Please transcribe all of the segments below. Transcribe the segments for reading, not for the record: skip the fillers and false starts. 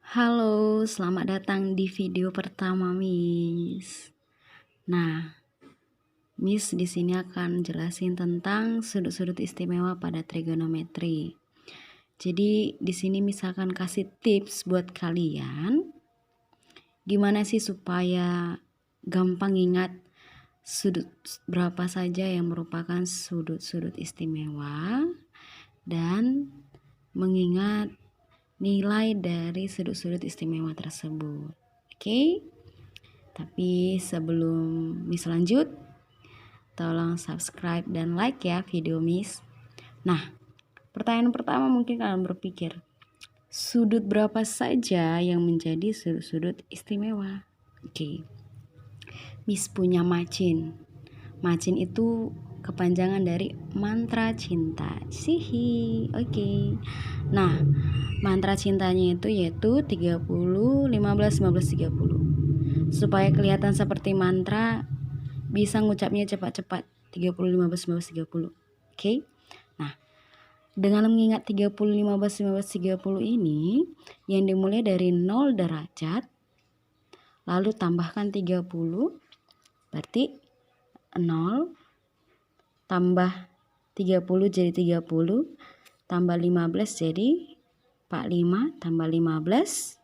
Halo, selamat datang di video pertama, Miss. Nah, Miss di sini akan jelasin tentang sudut-sudut istimewa pada trigonometri. Jadi, di sini Miss akan kasih tips buat kalian gimana sih supaya gampang ingat sudut berapa saja yang merupakan sudut-sudut istimewa dan mengingat nilai dari sudut-sudut istimewa tersebut. Oke? Tapi sebelum Miss lanjut, tolong subscribe dan like ya video Miss. Nah, pertanyaan pertama mungkin kalian berpikir, sudut berapa saja yang menjadi sudut-sudut istimewa? Oke. Miss punya macin. Macin itu kepanjangan dari mantra cinta. Sihi. Oke. Nah, mantra cintanya itu yaitu 30, 15, 15, 30. Supaya kelihatan seperti mantra, bisa ngucapnya cepat-cepat. 30, 15, 15, 30. Oke. Nah, dengan mengingat 30, 15, 15, 30 ini yang dimulai dari 0 derajat lalu tambahkan 30, berarti 0 tambah 30 jadi 30, tambah 15 jadi 45, tambah 15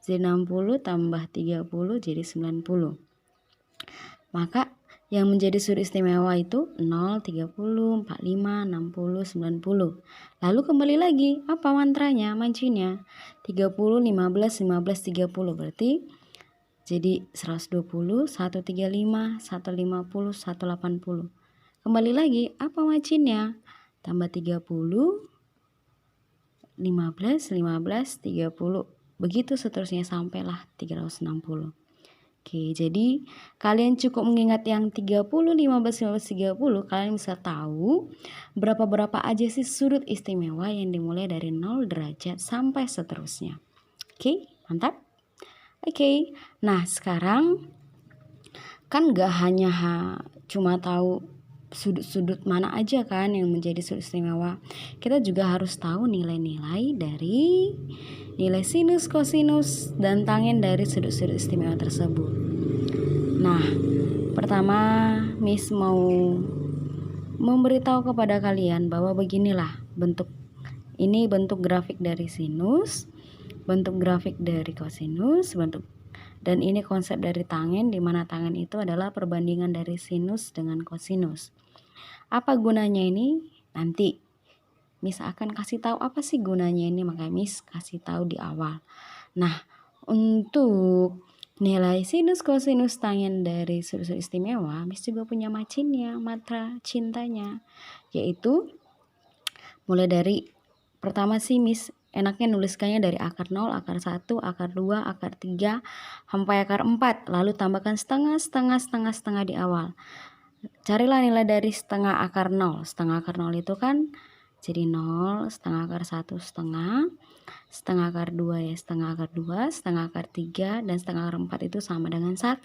jadi 60, tambah 30 jadi 90. Maka yang menjadi sudut istimewa itu 0, 30, 45, 60, 90. Lalu kembali lagi, apa mantranya, mancinya? 30, 15, 15, 30. Berarti jadi 120, 135, 150, 180. Kembali lagi, apa macinnya? Tambah 30, 15, 15, 30. Begitu seterusnya sampailah 360. Oke, jadi kalian cukup mengingat yang 30, 15, 15, 30, kalian bisa tahu berapa aja sih sudut istimewa yang dimulai dari 0 derajat sampai seterusnya. Oke, mantap? Oke, nah sekarang kan gak hanya cuma tahu sudut-sudut mana aja kan yang menjadi sudut istimewa. Kita juga harus tahu nilai-nilai dari nilai sinus, kosinus, dan tangen dari sudut-sudut istimewa tersebut. Nah, pertama Miss mau memberitahu kepada kalian bahwa beginilah bentuk grafik dari sinus, bentuk grafik dari kosinus, dan ini konsep dari tangen, di mana tangen itu adalah perbandingan dari sinus dengan kosinus. Apa gunanya ini? Nanti Miss akan kasih tahu apa sih gunanya ini, makanya Miss kasih tahu di awal. Nah, untuk nilai sinus, kosinus, tangen dari sudut istimewa, Miss juga punya macinnya, mantra cintanya, yaitu mulai dari pertama sih Miss enaknya nuliskannya dari akar 0, akar 1, akar 2, akar 3, sampai akar 4. Lalu tambahkan setengah di awal. Carilah nilai dari setengah akar 0. Setengah akar 0 itu kan jadi 0, setengah akar 1 setengah akar 2 ya setengah akar 2, setengah akar 3, dan setengah akar 4 itu sama dengan 1.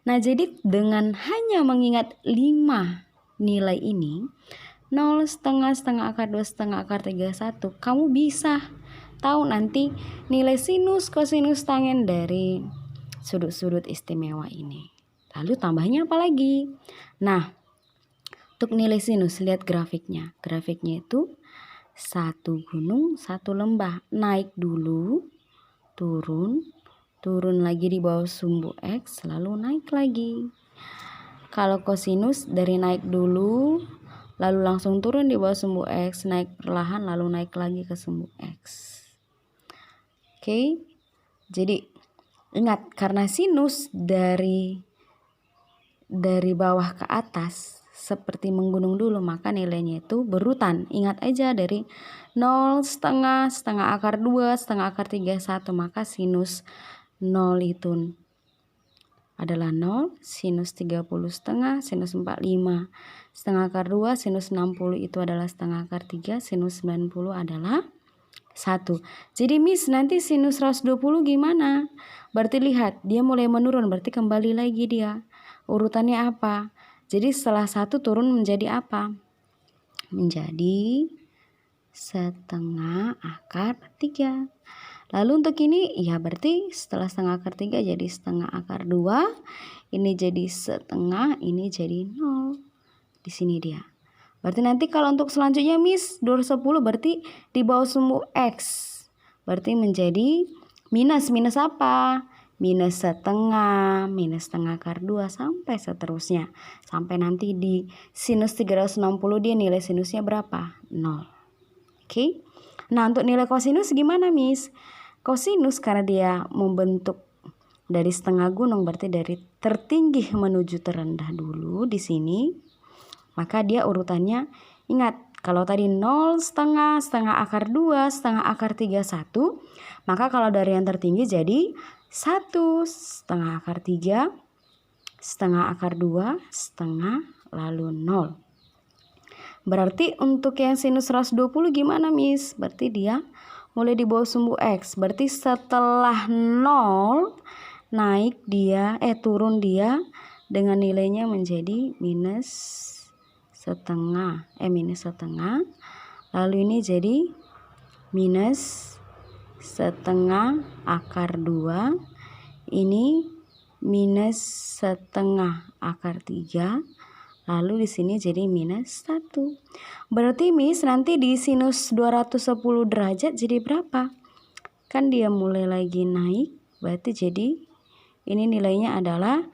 Nah, jadi dengan hanya mengingat 5 nilai ini, 0, setengah akar 2, setengah akar 3, 1, kamu bisa tahu nanti nilai sinus, kosinus, tangen dari sudut-sudut istimewa ini. Lalu tambahnya apa lagi? Nah, untuk nilai sinus, lihat grafiknya. Grafiknya itu satu gunung, satu lembah. Naik dulu, turun lagi di bawah sumbu X, lalu naik lagi. Kalau kosinus dari naik dulu, lalu langsung turun di bawah sumbu X, naik perlahan, lalu naik lagi ke sumbu X. Oke, jadi ingat, karena sinus dari bawah ke atas seperti menggunung dulu, maka nilainya itu berurutan. Ingat aja dari 0, setengah akar 2, setengah akar 3, 1, maka sinus 0 itu adalah 0, sinus 30 setengah, sinus 45 setengah akar 2, sinus 60 itu adalah setengah akar 3, sinus 90 adalah 1. Jadi Miss nanti sinus 120 gimana? Berarti lihat, dia mulai menurun, berarti kembali lagi dia. Urutannya apa? Jadi setelah 1 turun menjadi apa? Menjadi setengah akar 3. Lalu untuk ini ya berarti setelah setengah akar 3 jadi setengah akar 2. Ini jadi setengah, ini jadi 0. Di sini dia. Berarti nanti kalau untuk selanjutnya Miss 210 berarti di bawah sumbu X. Berarti menjadi minus apa? Minus setengah akar 2 sampai seterusnya. Sampai nanti di sinus 360 dia nilai sinusnya berapa? 0. Oke. Nah untuk nilai kosinus gimana Miss? Kosinus karena dia membentuk dari setengah gunung berarti dari tertinggi menuju terendah dulu di sini. Maka dia urutannya ingat kalau tadi 0, setengah akar 2, setengah akar 3, 1. Maka kalau dari yang tertinggi jadi 1, setengah akar 3, setengah akar 2, setengah lalu 0. Berarti untuk yang sinus 120 gimana Miss? Berarti dia mulai di bawah sumbu X. Berarti setelah 0 naik dia turun dia dengan nilainya menjadi minus setengah. Lalu ini jadi minus setengah akar 2. Ini minus setengah akar 3. Lalu di sini jadi minus 1. Berarti Miss nanti di sinus 210 derajat jadi berapa? Kan dia mulai lagi naik. Berarti jadi ini nilainya adalah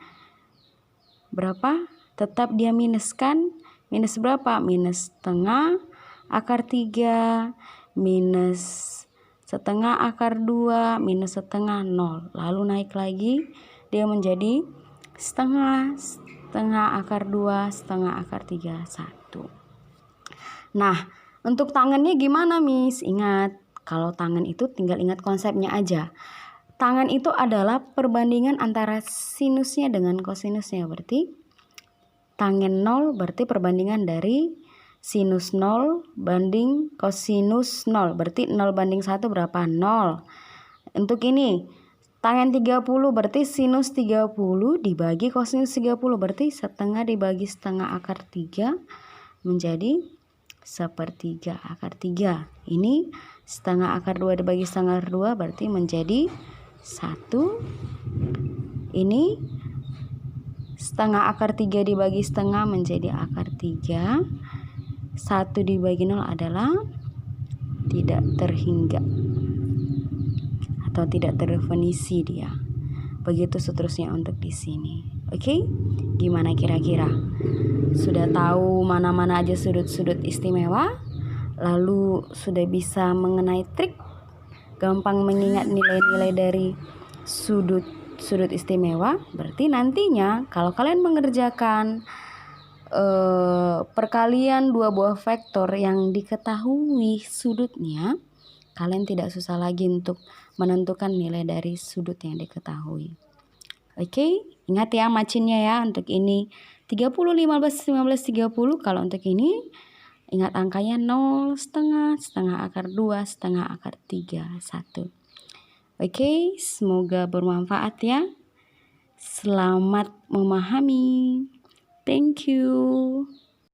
berapa? Tetap dia minus kan? Minus berapa? Minus setengah akar 3, minus setengah akar 2, minus setengah 0. Lalu naik lagi dia menjadi setengah akar 2, setengah akar 3, 1. Nah untuk tangannya gimana Miss? Ingat kalau tangan itu tinggal ingat konsepnya aja. Tangan itu adalah perbandingan antara sinusnya dengan kosinusnya. Berarti tangen 0 berarti perbandingan dari sinus 0 banding kosinus 0. Berarti 0 banding 1 berapa? 0. Untuk ini tangen 30 berarti sinus 30 dibagi kosinus 30. Berarti setengah dibagi setengah akar 3 menjadi sepertiga akar 3. Ini setengah akar 2 dibagi setengah akar 2 berarti menjadi 1. Ini setengah akar 3 dibagi setengah menjadi akar 3. 1 dibagi 0 adalah tidak terhingga atau tidak terdefinisi dia. Begitu seterusnya untuk di sini. Oke? Gimana kira-kira? Sudah tahu mana-mana aja sudut-sudut istimewa? Lalu sudah bisa mengenai trik gampang mengingat nilai-nilai dari sudut istimewa? Berarti nantinya kalau kalian mengerjakan perkalian dua buah vektor yang diketahui sudutnya, kalian tidak susah lagi untuk menentukan nilai dari sudut yang diketahui. Oke, ingat ya macinnya ya. Untuk ini 30, 15, 15, 30. Kalau untuk ini ingat angkanya 0, setengah akar 2, setengah akar 3, 1. Oke, semoga bermanfaat ya. Selamat memahami. Thank you.